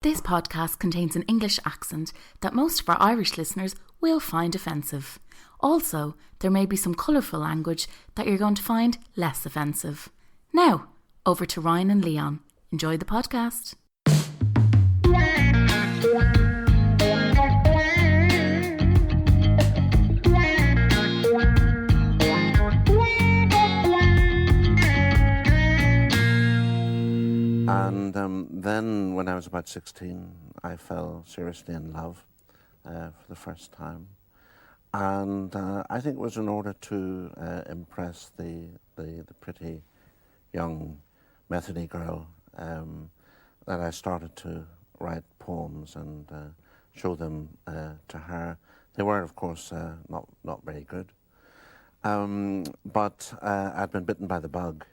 This podcast contains an English accent that most of our Irish listeners will find offensive. Also, there may be some colourful language that you're going to find less offensive. Now, over to Ryan and Leon. Enjoy the podcast. And then when I was about 16, I fell seriously in love for the first time. And I think it was in order to impress the pretty young Methody girl that I started to write poems and show them to her. They were, of course, not very good. But I'd been bitten by the bug.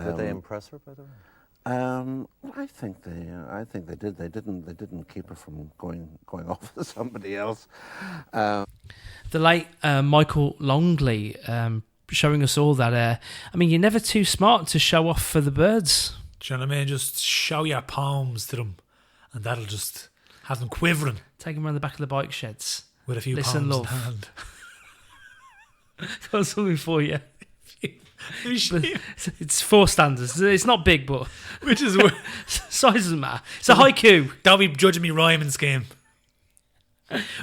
Did they impress her, by the way? I think they did. They didn't keep her from going off with somebody else. The late Michael Longley showing us all that. You're never too smart to show off for the birds. Do you know what I mean? Just show your poems to them, and that'll just have them quivering. Take them around the back of the bike sheds with a few Listen, poems love. in hand. Got something for you. It's 4 standards. It's not big, but Which is size doesn't matter. It's a haiku. Don't be judging me rhyming scheme.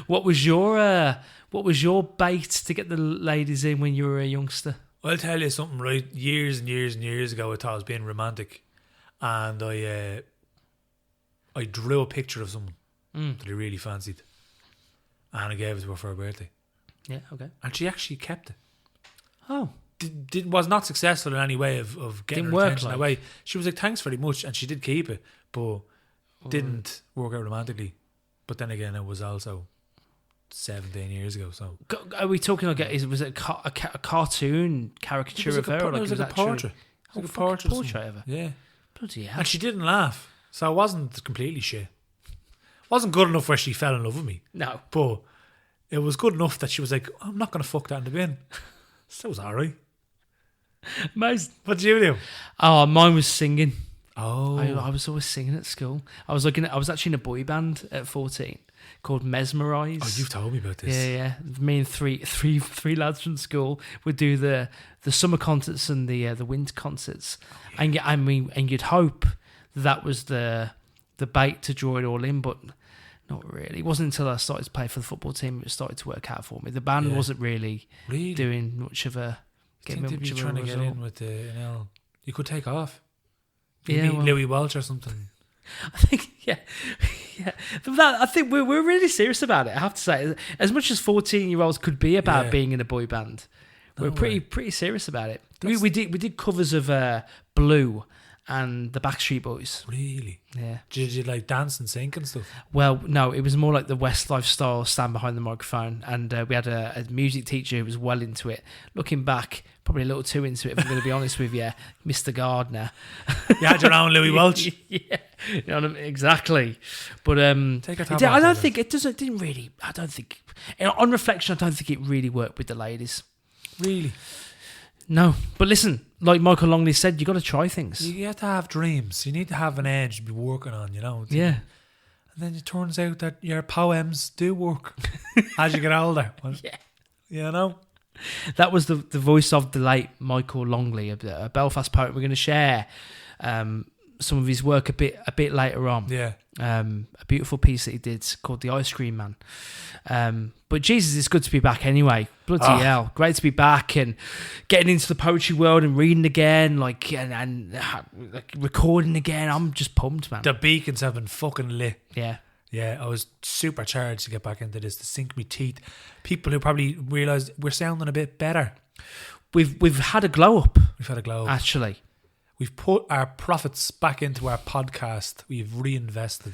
What was your bait to get the ladies in when you were a youngster? I'll tell you something, right? Years and years and years ago, I thought I was being romantic, and I drew a picture of someone that I really fancied, and I gave it to her for her birthday. Yeah, okay. And she actually kept it. Oh. Was not successful in any way of getting Didn't her work attention like. that way. She was like, thanks very much, and she did keep it, but didn't work out romantically. But then again, it was also 17 years ago. So Are we talking like was it a cartoon caricature of her? It was like a portrait. It was like a portrait of her. Yeah. Bloody hell. And she didn't laugh, so it wasn't completely shit. Wasn't good enough where she fell in love with me. No. But it was good enough that she was like, I'm not going to fuck that in the bin. So it was alright. Most. What did you do? Oh, mine was singing. Oh. I was always singing at school. I was actually in a boy band at 14 called Mesmerise. Oh, you've told me about this. Yeah. Me and three lads from school would do the summer concerts and the winter concerts. Oh, yeah. And you'd hope that was the bait to draw it all in, but not really. It wasn't until I started to play for the football team it started to work out for me. The band wasn't really doing much of a. I think they'd be trying to get in with the you could take off. Yeah, Louis Welch or something. I think, yeah. I think we're really serious about it. I have to say, as much as 14-year-olds could be about being in a boy band, we're pretty serious about it. We did covers of Blue and the Backstreet Boys. Really? Yeah. Did you like dance and sing and stuff? Well, no, it was more like the Westlife style, stand behind the microphone, and we had a music teacher who was well into it. Looking back, probably a little too into it, if I'm going to be honest with you, Mr. Gardner. You had your own Louis Welch. Yeah, you know what I mean? Exactly. But take a top I don't think it doesn't. Didn't really. I don't think. On reflection, I don't think it really worked with the ladies. Really? No, but listen, like Michael Longley said, you got to try things. You have to have dreams. You need to have an edge to be working on, you know. Yeah. And then it turns out that your poems do work as you get older. Well, yeah. You know? That was the voice of the late Michael Longley, a Belfast poet. We're going to share some of his work a bit later on. Yeah. A beautiful piece that he did called The Ice Cream Man. But Jesus, it's good to be back anyway. Bloody hell. Great to be back and getting into the poetry world and reading again, and recording again. I'm just pumped, man. The beacons have been fucking lit. Yeah. Yeah, I was super charged to get back into this, to sink me teeth. People who probably realised we're sounding a bit better. We've had a glow up. We've had a glow up. Actually. We've put our profits back into our podcast. We've reinvested.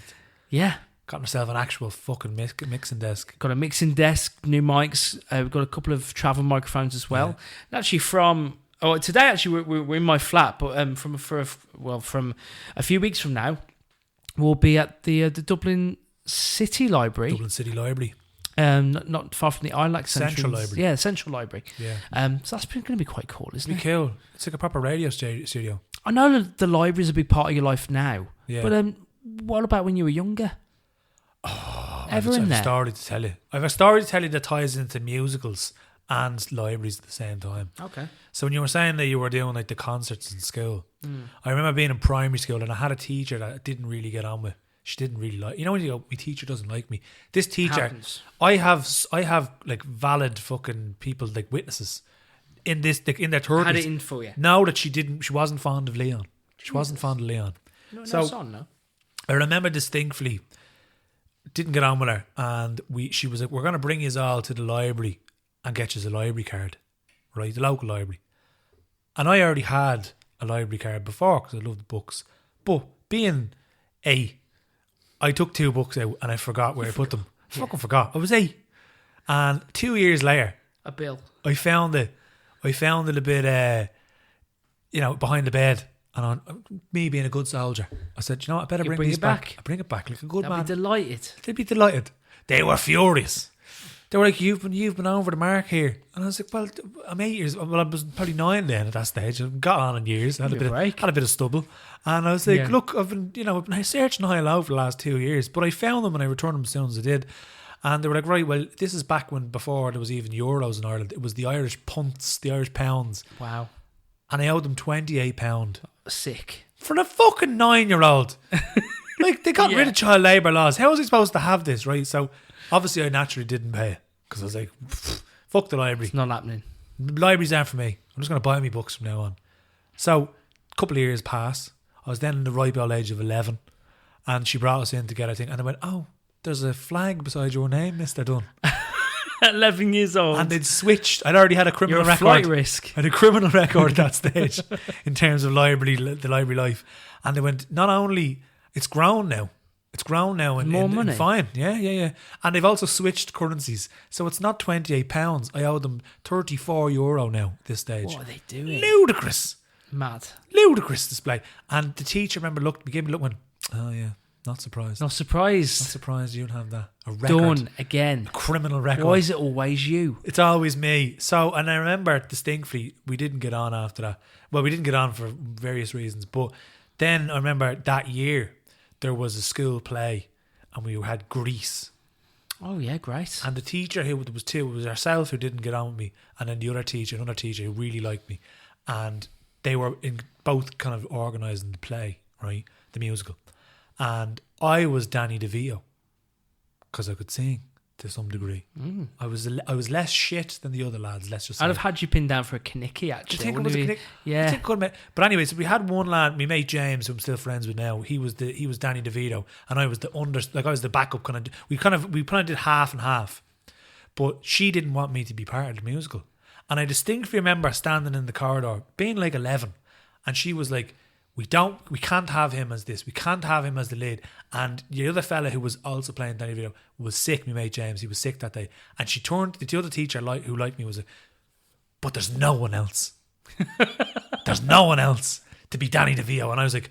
Yeah. Got myself an actual fucking mixing desk. Got a mixing desk, new mics. We've got a couple of travel microphones as well. Yeah. And actually today actually we're in my flat, but from a few weeks from now, we'll be at the Dublin City Library. Dublin City Library. Not far from the Ireland Central Library. Yeah, Central Library. Yeah. So that's going to be quite cool, isn't it? It'll be cool. It's like a proper radio studio. I know that the library is a big part of your life now, Yeah. but what about when you were younger? Ever in I have there? a story to tell you. I have a story to tell you that ties into musicals and libraries at the same time. Okay. So when you were saying that you were doing like the concerts in school, I remember being in primary school and I had a teacher that I didn't really get on with. She didn't really like. You know when you go, my teacher doesn't like me. This teacher, Happens. I have like valid fucking people like witnesses in this like, in their 30s. Had it in for you. Know that she wasn't fond of Leon. She wasn't fond of Leon. No son, no. I remember distinctly. Didn't get on with her, and she was like, "We're going to bring you all to the library and get you a library card, right? The local library." And I already had a library card before because I loved books. But being I took 2 books out and I forgot where I put them. I fucking forgot. I was 8, and 2 years later, A bill. I found it a bit, behind the bed. And on me being a good soldier, I said, I better bring these back. I bring it back like a good man. They'd be delighted. They'd be delighted. They were furious. They were like, you've been over the mark here. And I was like, well, I'm 8 years. Well, I was probably 9 then at that stage. I got on in years. Had a bit of stubble. And I was like, look, I've been searching high and low for the last 2 years. But I found them and I returned them as soon as I did. And they were like, right, well, this is back before there was even euros in Ireland. It was the Irish punts, the Irish pounds. Wow. And I owed them £28. Sick. For the fucking 9-year-old. Like, they got rid of child labour laws. How was I supposed to have this, right? So, obviously, I naturally didn't pay it. Because I was like, fuck the library. It's not happening. Libraries aren't for me. I'm just going to buy me books from now on. So, a couple of years pass. I was then in the ripe old age of 11. And she brought us in to get, I think, and I went, oh, there's a flag beside your name, Mr. Dunn. 11 years old. And they'd switched. I'd already had a criminal You're a record. flight risk. I had a criminal record at that stage in terms of the library life. And they went, not only, it's grown now. It's grown now in More money. In fine. Yeah. And they've also switched currencies. So it's not £28. I owe them €34 now at this stage. What are they doing? Ludicrous. Mad. Ludicrous display. And the teacher, remember, gave me a look and went, oh yeah, not surprised. Not surprised. Not surprised you don't have that. A record. Done again. A criminal record. Why is it always you? It's always me. So, and I remember distinctly, we didn't get on after that. Well, we didn't get on for various reasons. But then I remember that year, there was a school play and we had Grease. Oh, yeah, great. And the teacher who there was 2, it was herself who didn't get on with me, and then the other teacher, another teacher who really liked me. And they were in both kind of organising the play, right? The musical. And I was Danny DeVito because I could sing to some degree. I was less shit than the other lads. Let's just say. I'd have had you pinned down for a Kinnicky, actually. Do you think it was a Kinnicky? Yeah. I think it could have been. But anyways, we had one lad, my mate James, who I'm still friends with now. He was Danny DeVito, and I was I was the backup kind of. We kind of did half and half, but she didn't want me to be part of the musical, and I distinctly remember standing in the corridor, being like 11, and she was like, we can't have him as this. We can't have him as the lead. And the other fella who was also playing Danny DeVito was sick, my mate James. He was sick that day. And she turned to the other teacher who liked me was like, but there's no one else. There's no one else to be Danny DeVito. And I was like,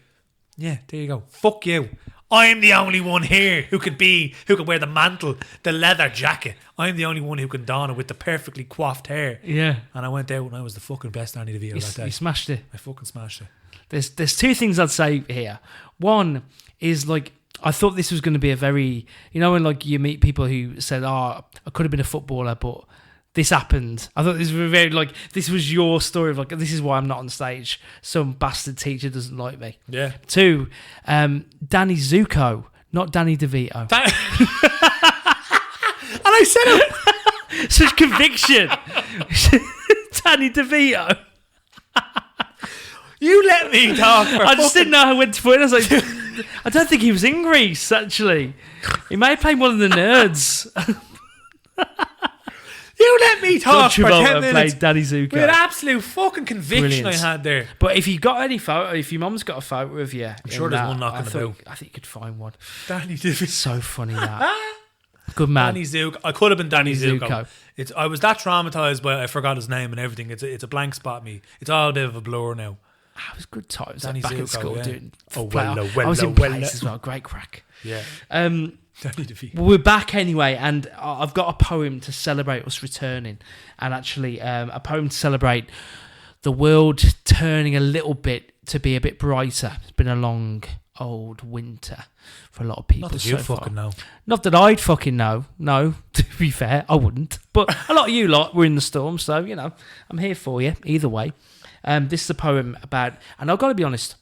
yeah, there you go. Fuck you. I'm the only one here who could wear the mantle, the leather jacket. I'm the only one who can don it with the perfectly coiffed hair. Yeah. And I went out and I was the fucking best Danny DeVito that day. You smashed it. I fucking smashed it. There's 2 things I'd say here. One is, like, I thought this was going to be a very, when like you meet people who said, I could have been a footballer, but this happened. I thought this was very, like, this was your story of, like, this is why I'm not on stage. Some bastard teacher doesn't like me. Yeah. 2, Danny Zuko, not Danny DeVito. And I said it. Such conviction. Danny DeVito. You let me talk. I just didn't know how when to put it. I was like, I don't think he was in Greece, actually. He may have played one of the nerds. You let me talk for 10 minutes. Played Danny Zuko. With absolute fucking conviction. Brilliant. I had there. But if you got any photo, if your mum's got a photo of you, I'm sure there's one knocking about. I think you could find one. Danny DeVito. So funny that. Good man. Danny Zuko. I could have been Danny Zuko. Zuko. I was that traumatised by it, I forgot his name and everything. It's a blank spot me. It's all a bit of a blur now. It was good times. Danny Back Zuko, at school yeah. doing. I was in plays as well. Great crack. Yeah. Danny DeVito. We're back anyway, and I've got a poem to celebrate us returning, and actually a poem to celebrate the world turning a little bit to be a bit brighter. It's been a long old winter for a lot of people. Not that you so far. fucking know. Not that I'd fucking know. No, to be fair, I wouldn't. But a lot of you lot were in the storm, so, you know, I'm here for you either way. This is a poem about, and I've got to be honest,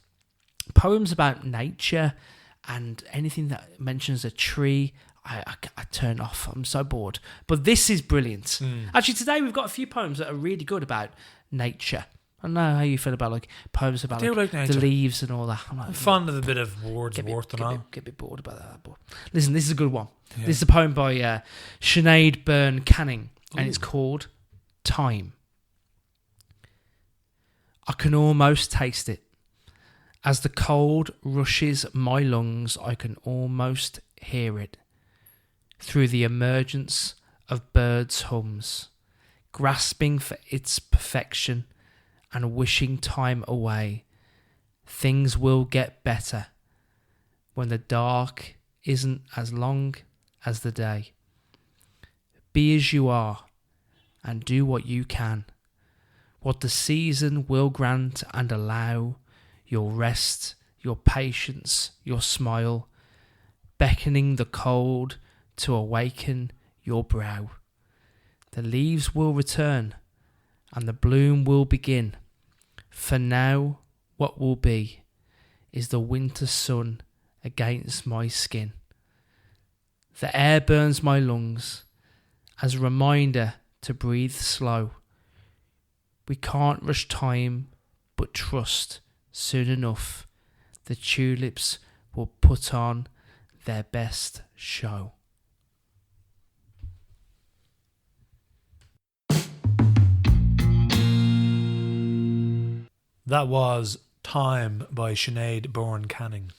poems about nature and anything that mentions a tree, I turn off. I'm so bored. But this is brilliant. Actually, today we've got a few poems that are really good about nature. I don't know how you feel about like poems about like the leaves and all that. I'm fond of a bit of Wordsworth and all. Get a bit bored about that. But listen, this is a good one. Yeah. This is a poem by Sinead Byrne Canning, and it's called Time. I can almost taste it. As the cold rushes my lungs, I can almost hear it. Through the emergence of birds' hums, grasping for its perfection and wishing time away. Things will get better when the dark isn't as long as the day. Be as you are and do what you can. What the season will grant and allow, your rest, your patience, your smile, beckoning the cold to awaken your brow. The leaves will return and the bloom will begin. For now, what will be is the winter sun against my skin. The air burns my lungs as a reminder to breathe slow. We can't rush time, but trust soon enough the tulips will put on their best show. That was Time by Sinead Byrne Canning.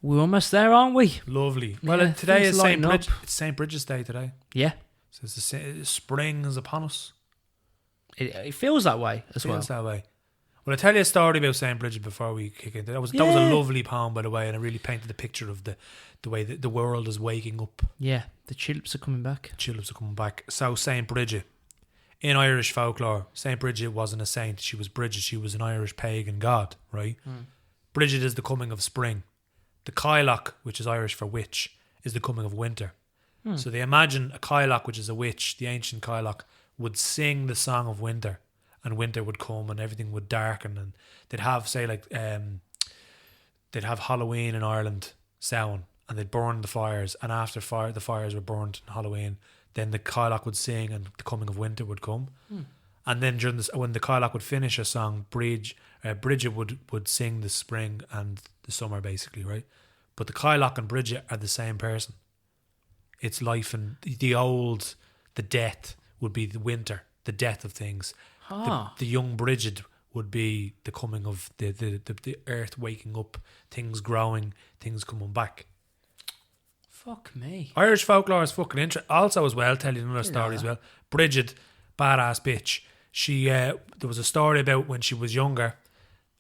We're almost there, aren't we? Lovely. Yeah, Well, today is it's St. Bridget's Day today. Yeah. So spring is upon us. It feels that way as well. Feels that way. Well, I'll tell you a story about St. Bridget before we kick into that. Was a lovely poem, by the way, and it really painted the picture of the way that the world is waking up. Yeah, the tulips are coming back. Tulips are coming back. So, St. Bridget. In Irish folklore, St. Bridget wasn't a saint. She was Bridget. She was an Irish pagan god, right? Bridget is the coming of spring. The Cailleach, which is Irish for witch, is the coming of winter. So they imagine a Cailleach, which is a witch, the ancient Cailleach, would sing the song of winter, and winter would come and everything would darken, and they'd have, say, like, they'd have Halloween in Ireland, Samhain, and they'd burn the fires, and after the fires were burnt on Halloween, then the Cailleach would sing and the coming of winter would come. And then during this, when the Cailleach would finish a song, Bridget would sing the spring and the summer, basically, right? But the Cailleach and Bridget are the same person. It's life, and the death would be the winter, the death of things. The young Bridget would be the coming of the earth waking up, things growing, things coming back. Fuck me. Irish folklore is fucking interesting. Also, as well, tell you another story as well. Bridget, badass bitch. She there was a story about when she was younger.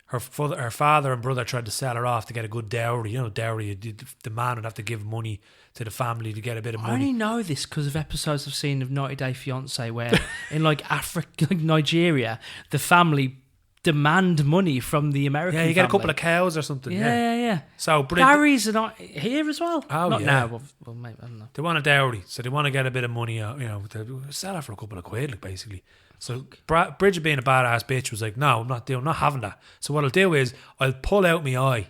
Her father and brother tried to sell her off to get a good dowry. You know, dowry. The man would have to give money to the family to get a bit of money. I only know this because of episodes I've seen of 90 Day Fiancé, where in like Africa, like Nigeria, the family demand money from the American. Yeah, you get family. a couple of cows or something. Yeah. So Gary's not here as well. Oh, not yeah. now. Well, maybe, I don't know. They want a dowry, so they want to get a bit of money. To sell her for a couple of quid, like, basically. So Bridget, being a badass bitch, was like, "No, I'm not having that." So what I'll do is I'll pull out my eye,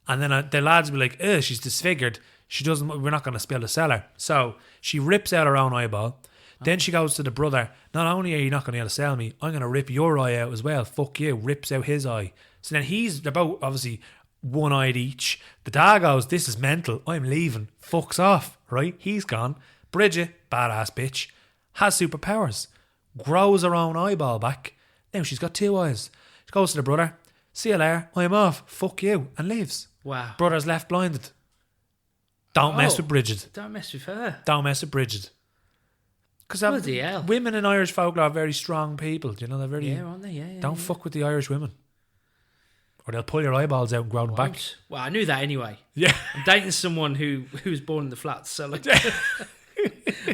and then the lads will be like, "Ugh, she's disfigured. She doesn't. We're not going to be able to sell her." So she rips out her own eyeball. Then she goes to the brother. Not only are you not going to be able to sell me, I'm going to rip your eye out as well. Fuck you. Rips out his eye. So then they're both obviously one-eyed each. The dad goes, "This is mental. I'm leaving." Fucks off. Right? He's gone. Bridget, badass bitch, has superpowers. Grows her own eyeball back. Now she's got two eyes. She goes to the brother. "See you later. I'm off. Fuck you," and leaves. Wow. Brother's left blinded. Don't mess with Bridget. Don't mess with her. Don't mess with Bridget. Because women in Irish folklore are very strong people. You know, they're very. Yeah, aren't they? Yeah. Don't fuck with the Irish women, or they'll pull your eyeballs out and grow them back. Well, I knew that anyway. Yeah, I'm dating someone who was born in the flats, so like.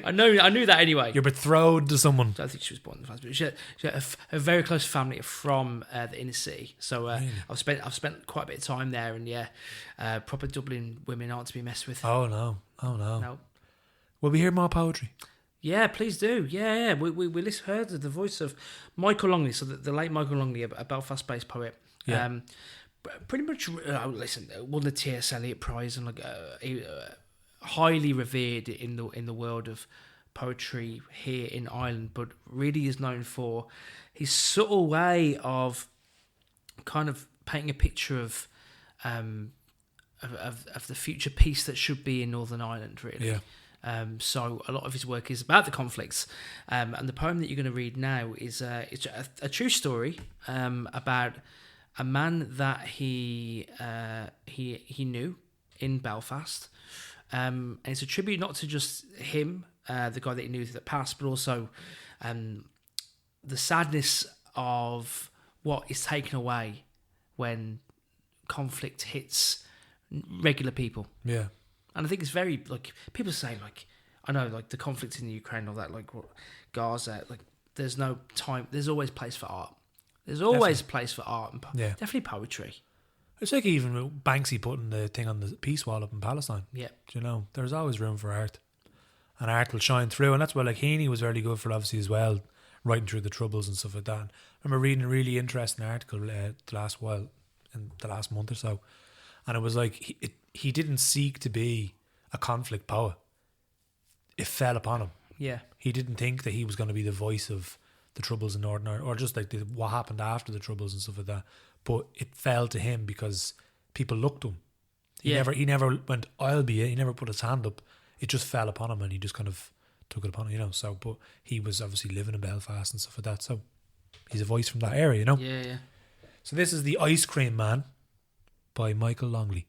I knew that anyway. You're betrothed to someone. I don't think she was born in France, but she had a very close family from the inner city. So Really? I've spent quite a bit of time there, and proper Dublin women aren't to be messed with. Oh no. No. Will we hear more poetry? Yeah, please do. Yeah. We heard the voice of Michael Longley, so the late Michael Longley, a Belfast-based poet. Yeah. Pretty much, won the T.S. Eliot Prize and highly revered in the world of poetry here in Ireland, but really is known for his subtle way of kind of painting a picture of the future peace that should be in Northern Ireland, really. Yeah. So a lot of his work is about the conflicts, and the poem that you're going to read now is it's a true story about a man that he knew in Belfast, and it's a tribute not to just him, the guy that he knew that passed, but also the sadness of what is taken away when conflict hits regular people. Yeah. And I think it's very, people say, I know, the conflict in the Ukraine, all that, Gaza, there's no time, there's always place for art. There's always a place for art and definitely poetry. It's like even Banksy putting the thing on the peace wall up in Palestine. Yeah. Do you know, there's always room for art. And art will shine through. And that's why, Heaney was very good for, obviously, as well, writing through the Troubles and stuff like that. And I remember reading a really interesting article in the last month or so. And it was he didn't seek to be a conflict poet. It fell upon him. Yeah. He didn't think that he was going to be the voice of the Troubles in Northern Ireland, or just what happened after the Troubles and stuff like that. But it fell to him because people looked to him. He never went, I'll be it. He never put his hand up. It just fell upon him, and he just kind of took it upon him, So, but he was obviously living in Belfast and stuff like that. So he's a voice from that area, Yeah. So this is The Ice Cream Man by Michael Longley.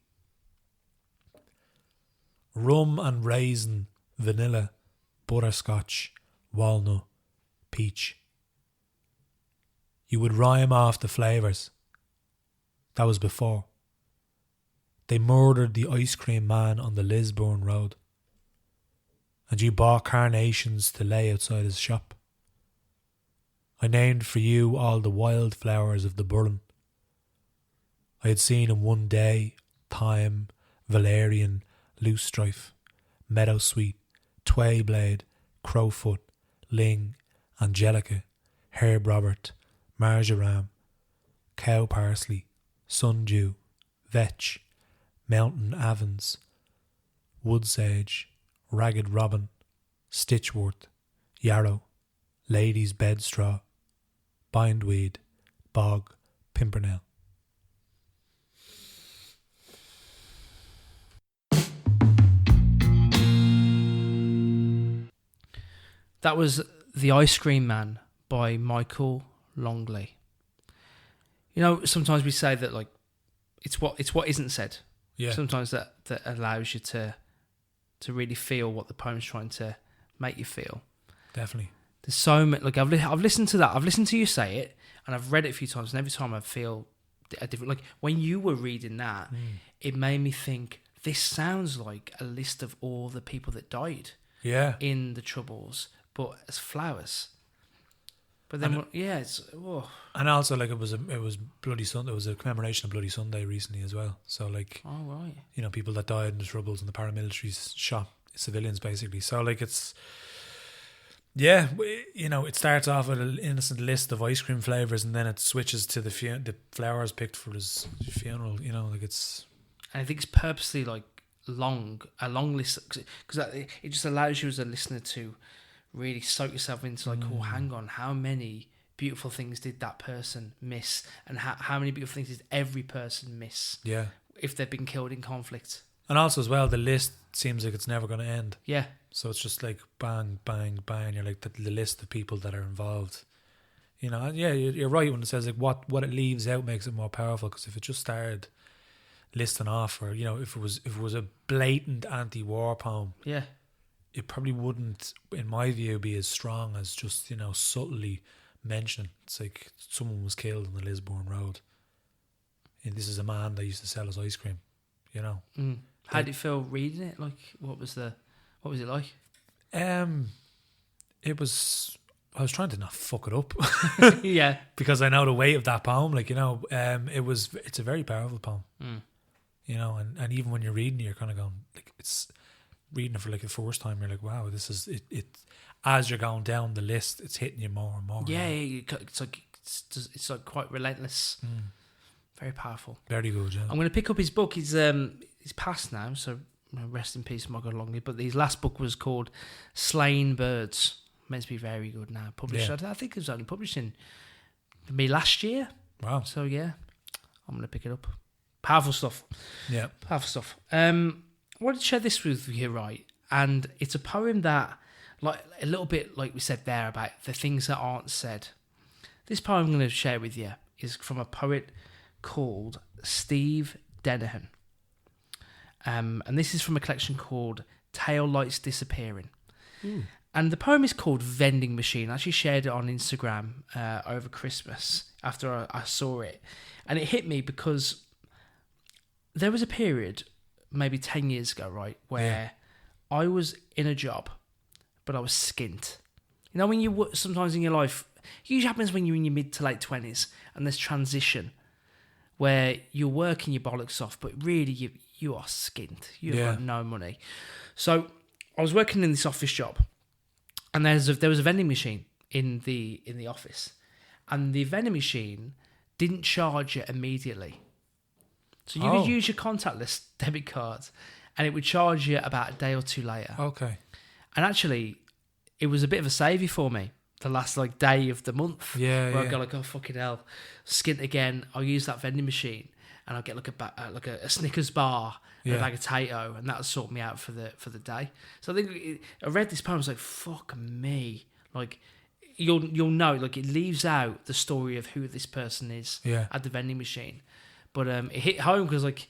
Rum and raisin, vanilla, butterscotch, walnut, peach. You would rhyme off the flavours. That was before. They murdered the ice cream man on the Lisburn Road. And you bought carnations to lay outside his shop. I named for you all the wildflowers of the Burren. I had seen in one day, thyme, valerian, loosestrife, meadowsweet, twayblade, crowfoot, ling, angelica, herb robert, marjoram, cow parsley, sundew, vetch, mountain avens, wood sage, ragged robin, stitchwort, yarrow, lady's bedstraw, bindweed, bog, pimpernel. That was The Ice Cream Man by Michael Longley. Sometimes we say that it's what isn't said. Yeah. Sometimes that allows you to really feel what the poem's trying to make you feel. Definitely. There's so much. I've listened to that. I've listened to you say it, and I've read it a few times, and every time I feel a different. When you were reading that, it made me think. This sounds like a list of all the people that died. Yeah. In the Troubles, but as flowers. But then, it's. Oh. And also, it was Bloody Sunday. There was a commemoration of Bloody Sunday recently as well. So, oh right. People that died in the Troubles and the paramilitaries shot civilians basically. So, it's. Yeah, it starts off with an innocent list of ice cream flavors, and then it switches to the flowers picked for his funeral. It's. And I think it's purposely a long list, because it just allows you as a listener to really soak yourself into oh, hang on, how many beautiful things did that person miss, and how many beautiful things did every person miss? Yeah, if they've been killed in conflict. And also as well, the list seems like it's never going to end. Yeah. So it's just bang, bang, bang. You're the list of people that are involved. Yeah, you're right when it says what it leaves out makes it more powerful. Because if it just started listing off, or if it was a blatant anti-war poem, yeah, it probably wouldn't, in my view, be as strong as just subtly mentioning. It's like someone was killed on the Lisburn Road, and this is a man that used to sell his ice cream. How did it feel reading it? What was it like? It was. I was trying to not fuck it up. Yeah. Because I know the weight of that poem. Like, you know, it's a very powerful poem. You know, and even when you're reading it, you're kind of going, like, it's reading it for like the first time, you're like, wow, this is it. As you're going down the list, it's hitting you more and more. Yeah, it's like quite relentless. Very powerful. Very good, yeah. I'm going to pick up his book. He's passed now, so rest in peace, Michael Longley. But his last book was called Slaying Birds. Meant to be very good now. Published, I think it was only published in me last year. Wow. So yeah, I'm going to pick it up. Powerful stuff. Yeah. Powerful stuff. I wanted to share this with you, right? And it's a poem that, like a little bit like we said there about the things that aren't said. This poem I'm going to share with you is from a poet called Steve Denehan. And this is from a collection called Tail Lights Disappearing. And the poem is called Vending Machine. I actually shared it on Instagram over Christmas after I saw it. And it hit me because there was a period, maybe 10 years ago, right, where I was in a job, but I was skint. You know, when you sometimes in your life, it usually happens when you're in your mid to late 20s and there's transition where you're working your bollocks off, but really you are skint. You've got no money. So I was working in this office job. And there was a vending machine in the office, and the vending machine didn't charge you immediately. So you could use your contactless debit card, and it would charge you about a day or two later. Okay. And actually, it was a bit of a saviour for me. The last day of the month, where I go like, oh fucking hell, skint again. I'll use that vending machine, and I'll get like a Snickers bar. And a bag of potato, and that'll sort me out for the day. So I think I read this poem, I was like, fuck me. Like, you'll know, like, it leaves out the story of who this person is at the vending machine. But it hit home because, like,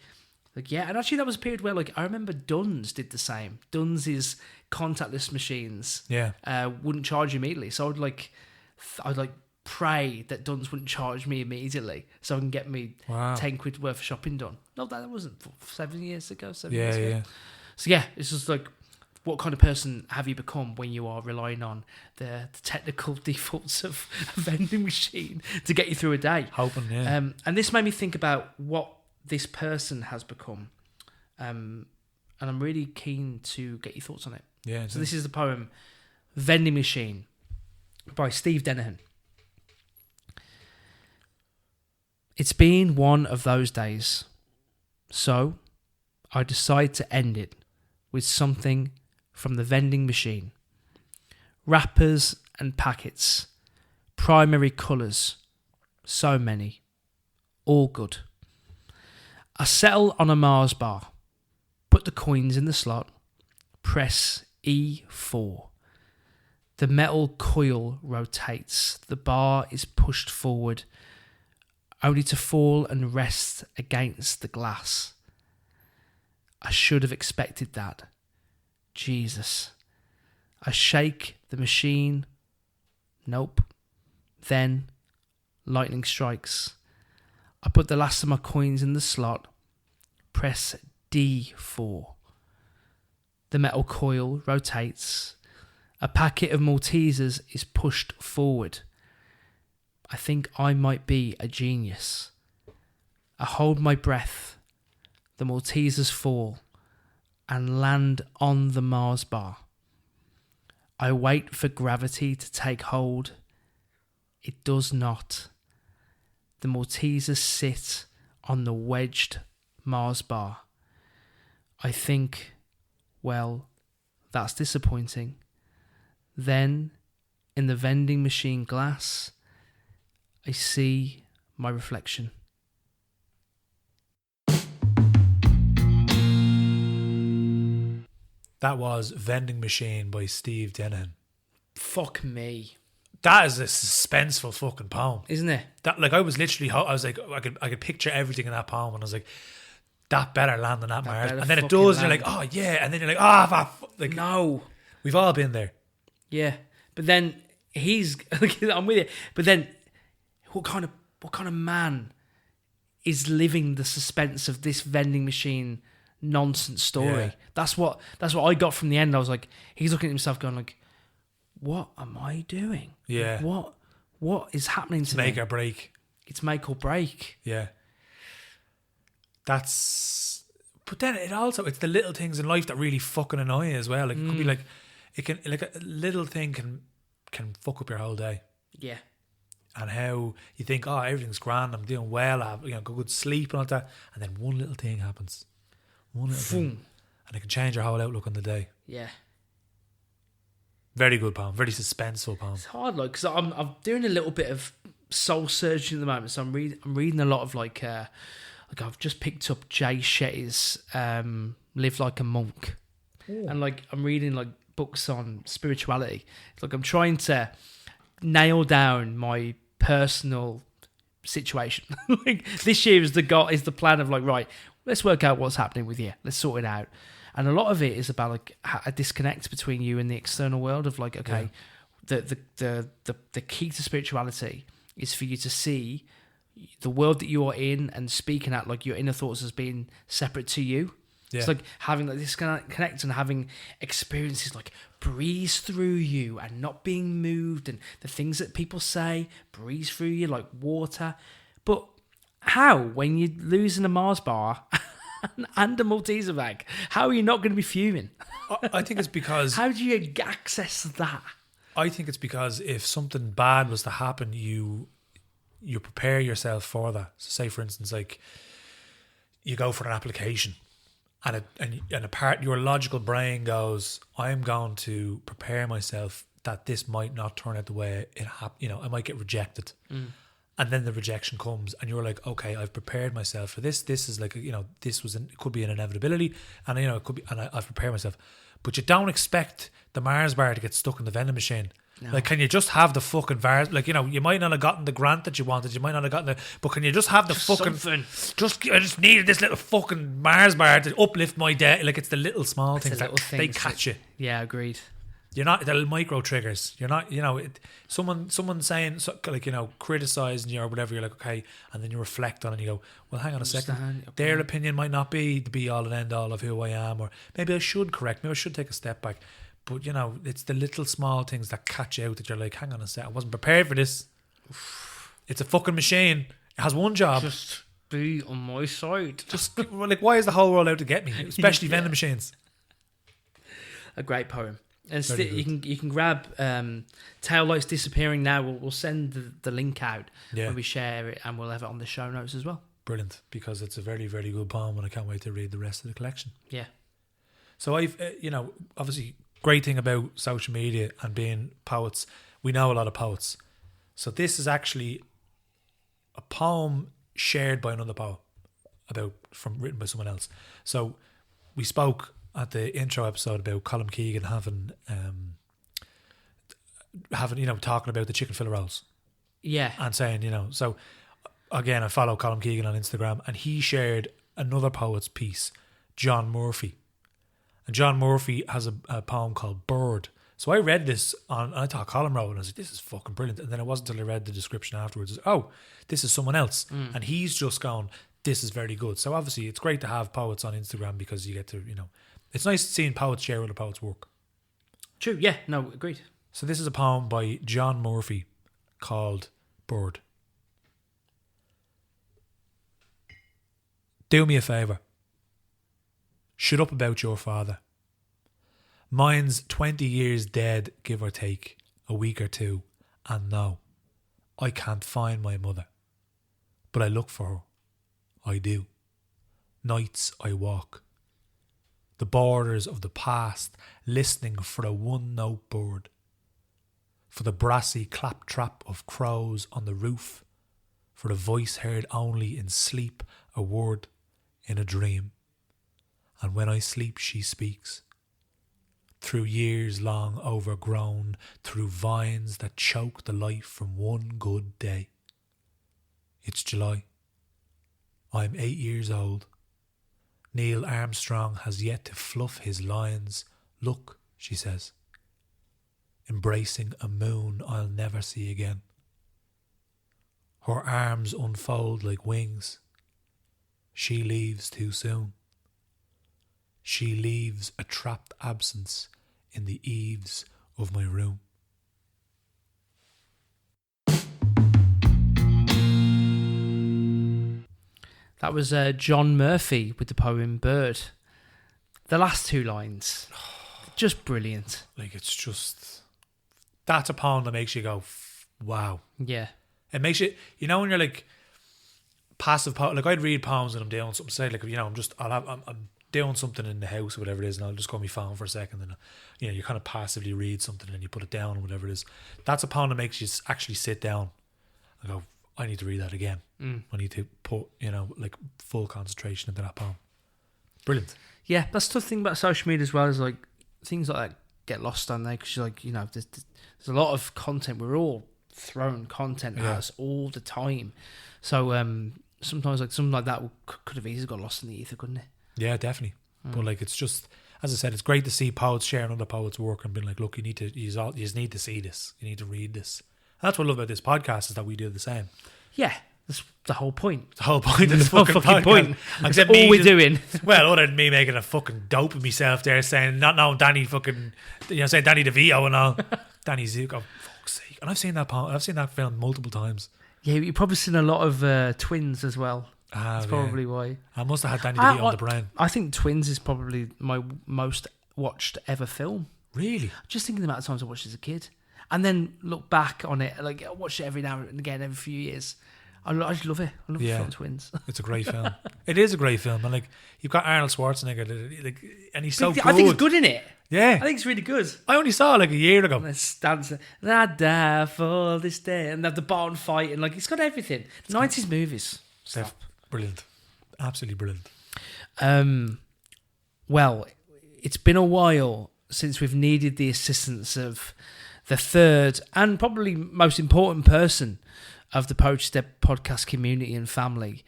and actually that was a period where, like, I remember Dunn's did the same. Dunn's contactless machines wouldn't charge you immediately. So I'd pray that Dunn's wouldn't charge me immediately so I can get me 10 quid worth of shopping done. No, that wasn't 7 years ago. 7 years ago. Yeah. So yeah, it's just like, what kind of person have you become when you are relying on the technical defaults of a vending machine to get you through a day? Hoping, and this made me think about what this person has become. And I'm really keen to get your thoughts on it. Yeah. So this is the poem Vending Machine by Steve Denehan. It's been one of those days, so I decide to end it with something from the vending machine. Wrappers and packets, primary colours, so many, all good. I settle on a Mars bar, put the coins in the slot, press E4. The metal coil rotates, the bar is pushed forward, only to fall and rest against the glass. I should have expected that. Jesus. I shake the machine. Nope. Then, lightning strikes. I put the last of my coins in the slot. Press D4. The metal coil rotates. A packet of Maltesers is pushed forward. I think I might be a genius. I hold my breath. The Maltesers fall and land on the Mars bar. I wait for gravity to take hold. It does not. The Maltesers sit on the wedged Mars bar. I think, well, that's disappointing. Then, in the vending machine glass, I see my reflection. That was Vending Machine by Steve Denehan. Fuck me. That is a suspenseful fucking poem. Isn't it? That, like, I was literally, I was like, I could picture everything in that poem, and I was like, that better land than that Mars. And then it does, and you're like, oh yeah, and then you're like, no. We've all been there. Yeah. But then I'm with you. But then what kind of man is living the suspense of this vending machine nonsense story. Yeah. That's what I got from the end. I was like, he's looking at himself going like, what am I doing? Yeah. What is happening to me? Make or break. It's make or break. Yeah. But then it's the little things in life that really fucking annoy you as well. Like it could be like, a little thing can fuck up your whole day. Yeah. And how you think, oh, everything's grand, I'm doing well, I have good sleep and all that, and then one little thing happens, thing, and it can change your whole outlook on the day. Yeah. Very good poem, very suspenseful poem. It's hard, like, because I'm doing a little bit of soul searching at the moment. So I'm reading a lot of like I've just picked up Jay Shetty's "Live Like a Monk," and like I'm reading like books on spirituality. It's like I'm trying to nail down my personal situation. Like this year is the plan of like, right, let's work out what's happening with you. Let's sort it out. And a lot of it is about like a disconnect between you and the external world of like, okay, the key to spirituality is for you to see the world that you are in and speaking at like your inner thoughts as being separate to you. Yeah. It's like having like this connect and having experiences like breeze through you and not being moved, and the things that people say breeze through you like water. But how, when you're losing a Mars bar and a Malteser bag, how are you not going to be fuming? I think it's because... How do you access that? I think it's because if something bad was to happen, you prepare yourself for that. So say, for instance, like you go for an application and a part your logical brain goes, I'm going to prepare myself that this might not turn out the way it I might get rejected. And then the rejection comes and you're like, okay, I've prepared myself for this. This is like, it could be an inevitability, and it could be, and I've prepared myself. But you don't expect the Mars bar to get stuck in the vending machine. No. Like, can you just have the fucking Mars? Like, you might not have gotten the grant that you wanted. You might not have gotten but can you just have the fucking something? I just needed this little fucking Mars bar to uplift my day. Like, it's the little small things that they catch you. Yeah, agreed. You're not the micro triggers. You're not, someone saying like, criticizing you or whatever. You're like, okay, and then you reflect on it and you go, well, hang on a second. Okay. Their opinion might not be the be all and end all of who I am, or maybe I should correct. Maybe I should take a step back. But it's the little small things that catch you out that you're like, hang on a second, I wasn't prepared for this. It's a fucking machine. It has one job. Just be on my side. Just like, why is the whole world out to get me? Especially vending machines. A great poem. And you can grab Tail Lights Disappearing Now. We'll send the link out when we share it, and we'll have it on the show notes as well. Brilliant, because it's a very, very good poem, and I can't wait to read the rest of the collection. Yeah. So I've, obviously, great thing about social media and being poets, we know a lot of poets. So this is actually a poem shared by another poet written by someone else. So we spoke at the intro episode about Colm Keegan having talking about the chicken fillet rolls. Yeah. And saying, so again, I follow Colm Keegan on Instagram, and he shared another poet's piece, John Murphy. And John Murphy has a poem called Bird. So I read this and I thought Colm wrote it, and I was like, this is fucking brilliant. And then it wasn't until I read the description afterwards, this is someone else. And he's just gone, this is very good. So obviously it's great to have poets on Instagram, because you get to, it's nice seeing poets share other poets' work. True, yeah, no, agreed. So this is a poem by John Murphy called Bird. Do me a favour. Shut up about your father. Mine's 20 years dead, give or take, a week or two, and no, I can't find my mother. But I look for her. I do. Nights I walk the borders of the past, listening for a one-note bird, for the brassy claptrap of crows on the roof, for a voice heard only in sleep, a word in a dream. And when I sleep she speaks, through years long overgrown, through vines that choke the life from one good day. It's July. I'm 8 years old. Neil Armstrong has yet to fluff his lines. Look, she says, embracing a moon I'll never see again. Her arms unfold like wings. She leaves too soon. She leaves a trapped absence in the eaves of my room. That was John Murphy with the poem Bird. The last two lines, just brilliant. Like, it's just... That's a poem that makes you go, wow. Yeah. It makes you... You know when you're like... Passive poem... Like, I'd read poems and I'm doing something. Say, like, you know, I'm doing something in the house or whatever it is, and I'll just go on my phone for a second, and you know, you kind of passively read something and you put it down or whatever it is. That's a poem that makes you actually sit down and go, I need to read that again. I need to put, you know, like full concentration into that poem. Brilliant. Yeah, that's the tough thing about social media as well, is like things like that get lost on there, because you're like, you know, there's a lot of content. We're all throwing content at us all the time. So sometimes like something like that could have easily got lost in the ether, couldn't it? Yeah, definitely. But like, it's just, as I said, it's great to see poets sharing other poets' work and being like, look, you just need to see this. You need to read this. And that's what I love about this podcast, is that we do the same. Yeah, that's the whole point. The whole point of the whole fucking fucking podcast. point. Except That's all we're doing. Well, other than me making a fucking dope of myself there, saying, not knowing Danny fucking, you know, saying Danny DeVito and all. Danny Zuko, fuck's sake. And I've seen that film multiple times. Yeah, you've probably seen a lot of Twins as well. That's probably why. I must have had Danny DeVito on the brain. I think Twins is probably my most watched ever film. Really? Just thinking the amount of times I watched it as a kid, and then look back on it, like I watch it every now and again, every few years. I just love it. I love the film Twins. It's a great film. It is a great film, and like, you've got Arnold Schwarzenegger, like, and he's so good. I think he's good in it. Yeah, I think it's really good. I only saw it like a year ago. Let's dance. I die for this day, and have the Barton fight, and like, it's got everything. 90s movies. Steph, brilliant, absolutely brilliant. Well, it's been a while since we've needed the assistance of the third and probably most important person of the Poetry Step podcast community and family,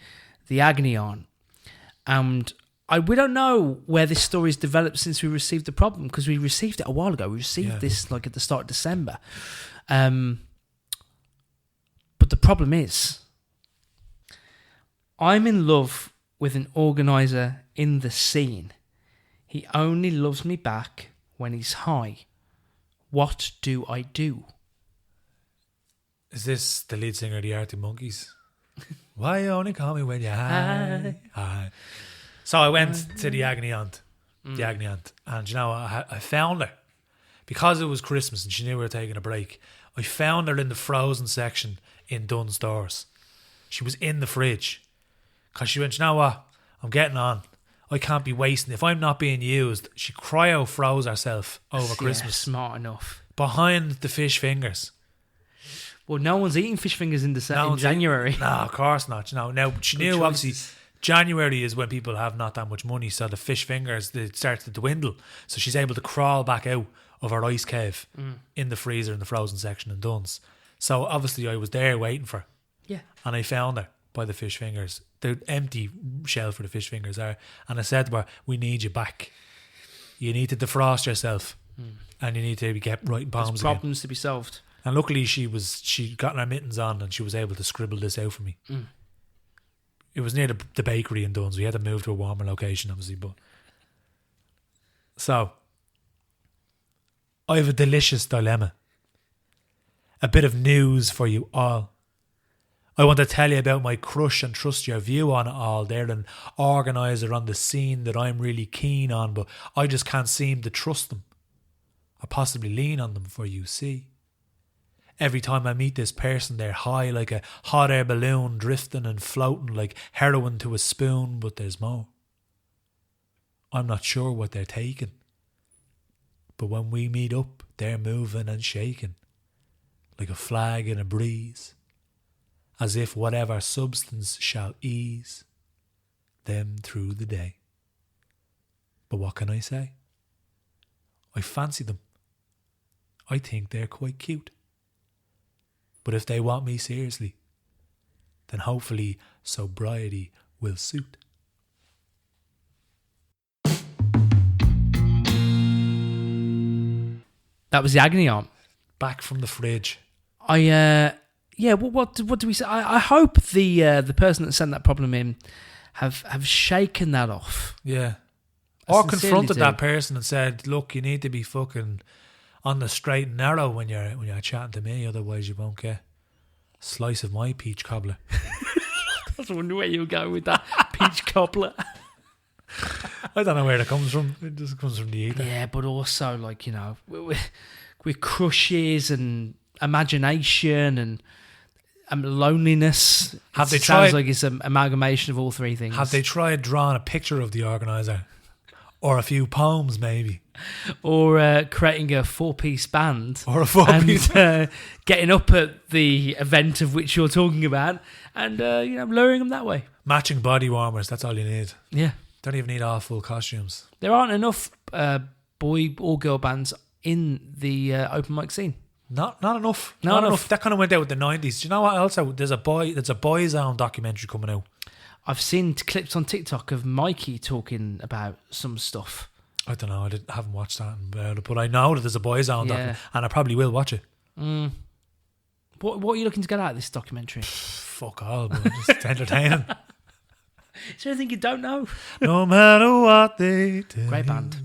the Agony Aunt. And we don't know where this story's developed since we received the problem, because we received it a while ago. We received this like at the start of December. But the problem is, I'm in love with an organiser in the scene. He only loves me back when he's high. What do I do? Is this the lead singer of the Arctic Monkeys? Why you only call me when you're high? High. So I went to the Agony Aunt, and you know, I found her because it was Christmas and she knew we were taking a break. I found her in the frozen section in Dunnes Stores. She was in the fridge because she went, you know what? I'm getting on. I can't be wasting. If I'm not being used, she cryo froze herself over Christmas. Smart enough. Behind the fish fingers. Well, no one's eating fish fingers in January. No, of course not. You know, now she knew obviously January is when people have not that much money, so the fish fingers, they start to dwindle. So she's able to crawl back out of her ice cave in the freezer in the frozen section in Dunnes. So obviously I was there waiting for her. Yeah. And I found her by the fish fingers. The empty shell for the fish fingers are. And I said to her, we need you back. You need to defrost yourself. And you need to get writing poems again. Problems to be solved. And luckily she'd gotten her mittens on and she was able to scribble this out for me. It was near the bakery in Dunnes. We had to move to a warmer location, obviously. But so, I have a delicious dilemma. A bit of news for you all. I want to tell you about my crush and trust your view on it all. They're an organiser on the scene that I'm really keen on, but I just can't seem to trust them. Or possibly lean on them, for you see. Every time I meet this person, they're high like a hot air balloon, drifting and floating like heroin to a spoon, but there's more. I'm not sure what they're taking. But when we meet up, they're moving and shaking, like a flag in a breeze, as if whatever substance shall ease them through the day. But what can I say? I fancy them. I think they're quite cute. But if they want me seriously, then hopefully sobriety will suit. That was the Agony Aunt. Back from the fridge. What do we say? I hope the person that sent that problem in have shaken that off. Yeah. Or confronted that person and said, look, you need to be fucking on the straight and narrow when you're chatting to me, otherwise you won't get a slice of my peach cobbler. I was wondering where you go with that peach cobbler. I don't know where that comes from. It just comes from the ether. Yeah, but also, like, you know, with crushes and imagination and loneliness. Have they sounds tried? like it's an amalgamation of all three things. Have they tried drawing a picture of the organizer, or a few poems maybe, or creating a 4-piece band, or a 4-piece, and getting up at the event of which you're talking about, and you know, luring them that way? matching body warmers? That's all you need. Yeah, Don't even need all full costumes. there aren't enough boy or girl bands in the open mic scene. Not enough. Not Not enough. enough. That kind of went out with the 90s. Do you know what else? There's a Boys Own documentary coming out. I've seen clips on TikTok of Mikey talking about some stuff. I don't know. I haven't watched that, but I know that there's a Boys Own documentary, and I probably will watch it. What are you looking to get out of this documentary? Fuck all, but just entertaining. Is there anything you don't know? No matter what they do. Great band.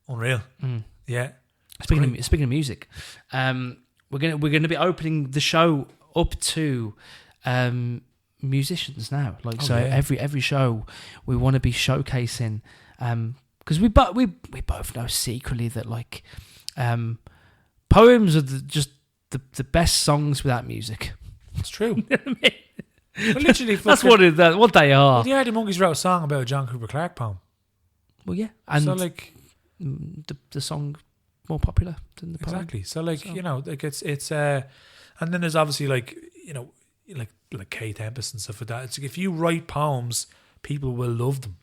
Unreal. Yeah. Speaking of music, we're gonna be opening the show up to musicians now. Like every show we want to be showcasing, because we both know secretly that like poems are just the best songs without music. It's true. Well, literally, That's what they are. Well, the Artie Monkeys wrote a song about a John Cooper Clarke poem. Well, yeah, and so like the song more popular than the poem. exactly. So like you know, like it's and then there's obviously like you know like Kate Tempest and stuff like that. It's like if you write poems, people will love them.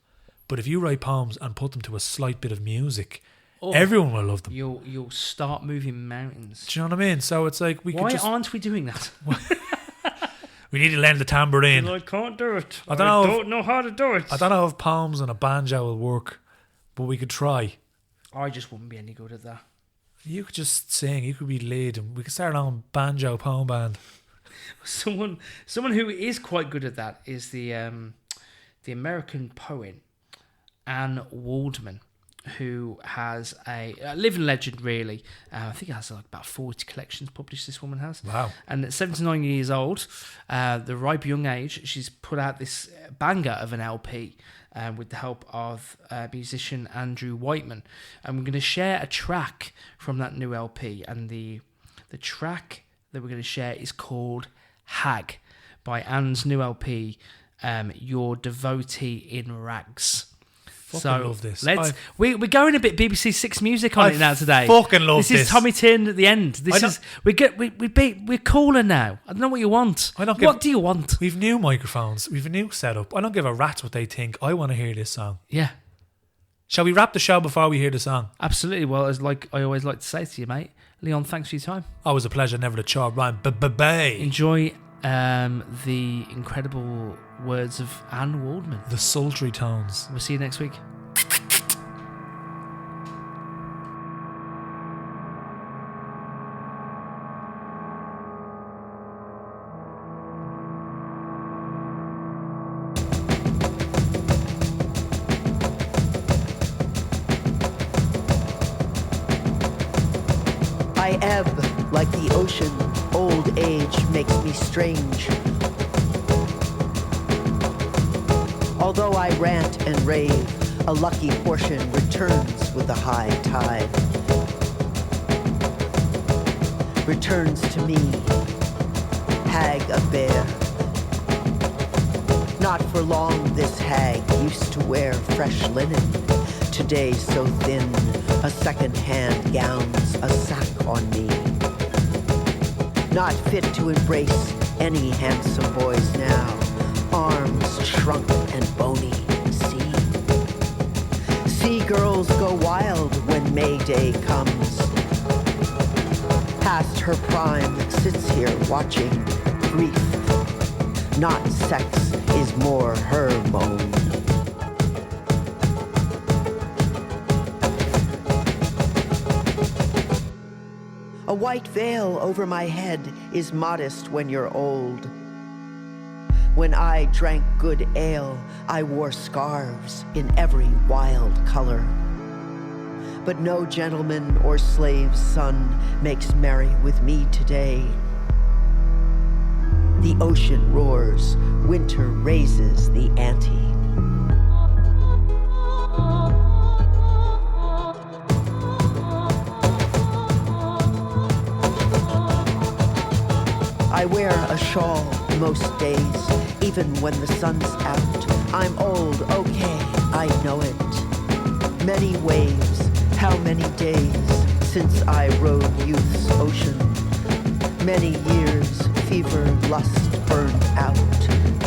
But if you write poems and put them to a slight bit of music, everyone will love them. You'll start moving mountains. Do you know what I mean? So it's like Why aren't we doing that? we need to lend the tambourine. I can't do it. I don't know don't know how to do it. I don't know if poems and a banjo will work, but we could try. I just wouldn't be any good at that. You could just sing. You could be lead, and we could start our own banjo poem band. Someone who is quite good at that is the American poet Anne Waldman, who has a living legend, really. I think it has like about 40 collections published, this woman has. Wow. And at 79 years old, the ripe young age, she's put out this banger of an LP with the help of musician Andrew Whiteman. And we're going to share a track from that new LP. And the track that we're going to share is called Hag by Anne's new LP, Your Devotee in Rags. Fucking love this. We're going a bit BBC Six music on it now today. Fucking love this. This is Tommy Tin at the end. We're cooler now. I don't know what you want. What do you want? We've new microphones. We've a new setup. I don't give a rat's what they think. I want to hear this song. Yeah. Shall we wrap the show before we hear the song? Absolutely. Well, as like I always like to say to you, mate, Leon, thanks for your time. Always a pleasure. Never a chore. Rhyme. Bye. Enjoy the incredible words of Anne Waldman. The sultry tones. We'll see you next week. I ebb like the ocean, old age makes me strange. Although I rant and rave, a lucky portion returns with the high tide. Returns to me, hag of bear. Not for long this hag used to wear fresh linen. Today so thin, a second-hand gown's a sack on me. Not fit to embrace any handsome boys now. Arms shrunk and bony, see girls go wild when May Day comes. Past her prime, sits here watching grief. Not sex is more her moan. A white veil over my head is modest when you're old. When I drank good ale, I wore scarves in every wild color. But no gentleman or slave's son makes merry with me today. The ocean roars, winter raises the ante. I wear a shawl most days, even when the sun's out. I'm old, okay, I know it. Many waves, how many days since I rode youth's ocean. Many years, fever, lust burned out,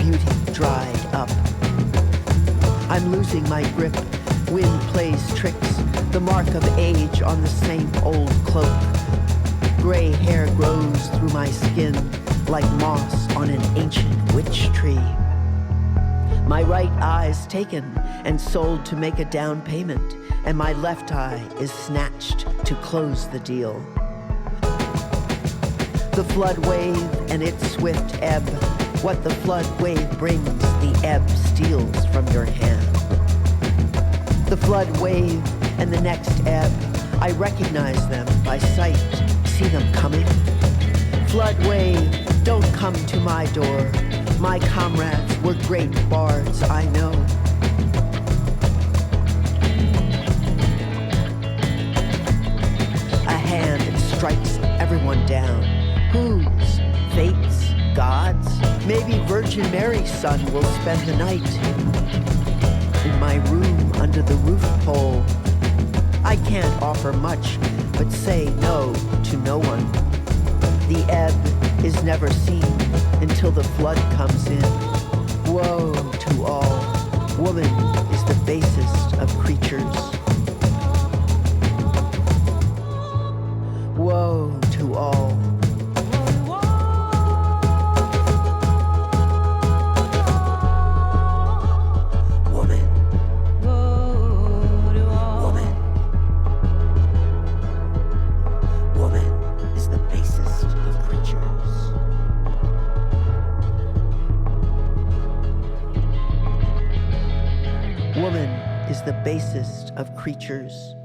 beauty dried up. I'm losing my grip, wind plays tricks, the mark of age on the same old cloak. Gray hair grows through my skin like moss on an ancient witch tree. My right eye's taken and sold to make a down payment, and my left eye is snatched to close the deal. The flood wave and its swift ebb, what the flood wave brings, the ebb steals from your hand. The flood wave and the next ebb, I recognize them by sight, see them coming. Flood wave, don't come to my door. My comrades were great bards, I know. A hand strikes everyone down. Whose? Fate's? God's? Maybe Virgin Mary's son will spend the night in my room under the roof pole. I can't offer much, but say no to no one. The ebb is never seen until the flood comes in. Woe to all. Woman is the basest of creatures. Woe to all. Woman is the basest of creatures.